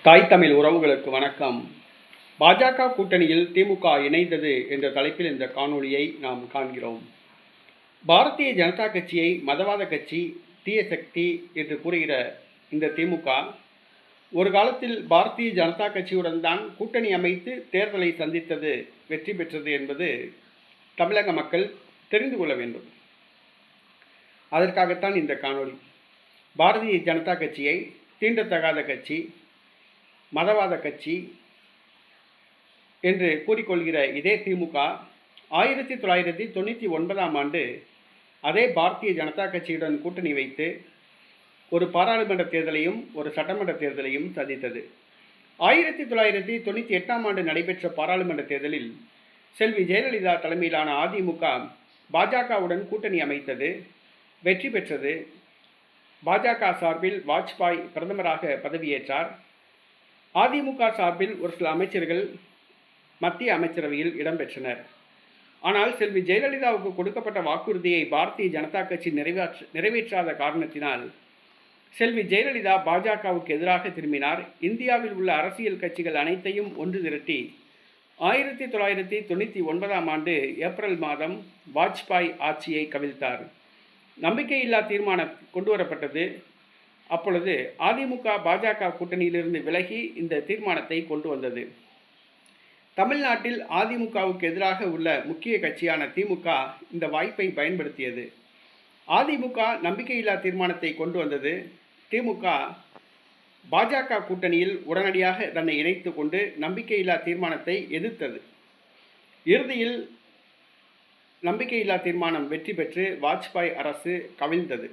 தாய் தமிழ் உறவுகளுக்கு வணக்கம். பாஜக கூட்டணியில் திமுக இணைந்தது என்ற தலைப்பில் இந்த காணொளியை நாம் காண்கிறோம். பாரதிய ஜனதா கட்சியை மதவாத கட்சி, தீய சக்தி என்று கூறுகிற இந்த திமுக ஒரு காலத்தில் பாரதிய ஜனதா கட்சியுடன் தான் கூட்டணி அமைத்து தேர்தலை சந்தித்தது, வெற்றி பெற்றது என்பது தமிழக மக்கள் தெரிந்து கொள்ள வேண்டும். அதற்காகத்தான் இந்த காணொளி. பாரதிய ஜனதா கட்சியை தீண்டத்தகாத கட்சி, மதவாத கட்சி என்று கூறிக்கொள்கிற இதே திமுக 1999ஆம் ஆண்டு அதே பாரதிய ஜனதா கட்சியுடன் கூட்டணி வைத்து ஒரு பாராளுமன்ற தேர்தலையும் ஒரு சட்டமன்ற தேர்தலையும் சந்தித்தது. 1998ஆம் ஆண்டு நடைபெற்ற பாராளுமன்ற தேர்தலில் செல்வி ஜெயலலிதா தலைமையிலான அதிமுக பாஜகவுடன் கூட்டணி அமைத்தது, வெற்றி பெற்றது. பாஜக சார்பில் வாஜ்பாய் பிரதமராக பதவியேற்றார். அதிமுக சார்பில் ஒரு சில அமைச்சர்கள் மத்திய அமைச்சரவையில் இடம்பெற்றனர். ஆனால் செல்வி ஜெயலலிதாவுக்கு கொடுக்கப்பட்ட வாக்குறுதியை பாரதிய ஜனதா கட்சி நிறைவேற்றாத காரணத்தினால் செல்வி ஜெயலலிதா பாஜகவுக்கு எதிராக திரும்பினார். இந்தியாவில் உள்ள அரசியல் கட்சிகள் அனைத்தையும் ஒன்று திரட்டி 1999ஆம் ஆண்டு ஏப்ரல் மாதம் வாஜ்பாய் ஆட்சியை கவிழ்த்தார். நம்பிக்கையில்லா தீர்மானம் கொண்டு வரப்பட்டது. அப்பொழுது அதிமுக பாஜக கூட்டணியிலிருந்து விலகி இந்த தீர்மானத்தை கொண்டு வந்தது. தமிழ்நாட்டில் அதிமுகவுக்கு எதிராக உள்ள முக்கிய கட்சியான திமுக இந்த வாய்ப்பை பயன்படுத்தியது. அதிமுக நம்பிக்கையில்லா தீர்மானத்தை கொண்டு வந்தது. திமுக பாஜக கூட்டணியில் உடனடியாக தன்னை இணைத்து கொண்டு நம்பிக்கையில்லா தீர்மானத்தை எதிர்த்தது. இறுதியில் நம்பிக்கையில்லா தீர்மானம் வெற்றி பெற்று வாஜ்பாய் அரசு கவிழ்ந்தது.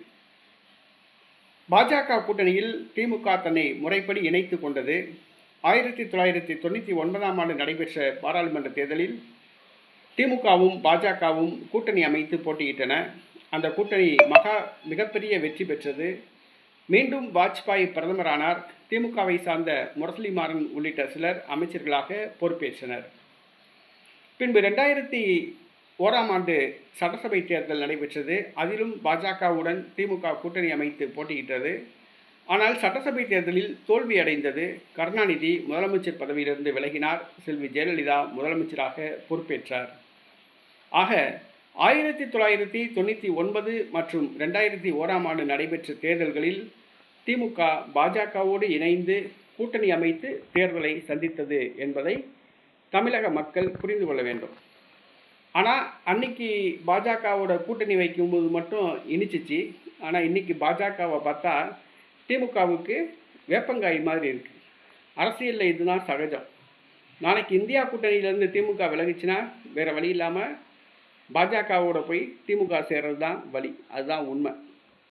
பாஜக கூட்டணியில் திமுக தன்னை முறைப்படி இணைத்து கொண்டது. 1999ஆம் ஆண்டு நடைபெற்ற பாராளுமன்ற தேர்தலில் திமுகவும் பாஜகவும் கூட்டணி அமைத்து போட்டியிட்டன. அந்த கூட்டணி மிகப்பெரிய வெற்றி பெற்றது. மீண்டும் வாஜ்பாய் பிரதமரானார். திமுகவை சார்ந்த முரசொலி மாறன் உள்ளிட்ட சிலர் அமைச்சர்களாக பொறுப்பேற்றனர். பின்பு 2001ஆம் ஆண்டு சட்டசபை தேர்தல் நடைபெற்றது. அதிலும் பாஜகவுடன் திமுக கூட்டணி அமைத்து போட்டியிட்டது. ஆனால் சட்டசபை தேர்தலில் தோல்வி அடைந்தது. கருணாநிதி முதலமைச்சர் பதவியிலிருந்து விலகினார். செல்வி ஜெயலலிதா முதலமைச்சராக பொறுப்பேற்றார். ஆக 1999 மற்றும் 2001ஆம் ஆண்டு நடைபெற்ற தேர்தல்களில் திமுக பாஜகவோடு இணைந்து கூட்டணி அமைத்து தேர்தலை சந்தித்தது என்பதை தமிழக மக்கள் புரிந்து கொள்ள வேண்டும். ஆனால் அன்னைக்கு பாஜகவோட கூட்டணி வைக்கும்போது மட்டும் இனிச்சிச்சு. ஆனால் இன்றைக்கி பாஜகவை பார்த்தா திமுகவுக்கு வேப்பங்காய் மாதிரி இருக்குது. அரசியலில் இதுதான் சகஜம். நாளைக்கு இந்தியா கூட்டணியிலேருந்து திமுக விலகிச்சுன்னா வேறு வழி இல்லாமல் பாஜகவோட போய் திமுக சேர்றது தான் வழி. அதுதான் உண்மை.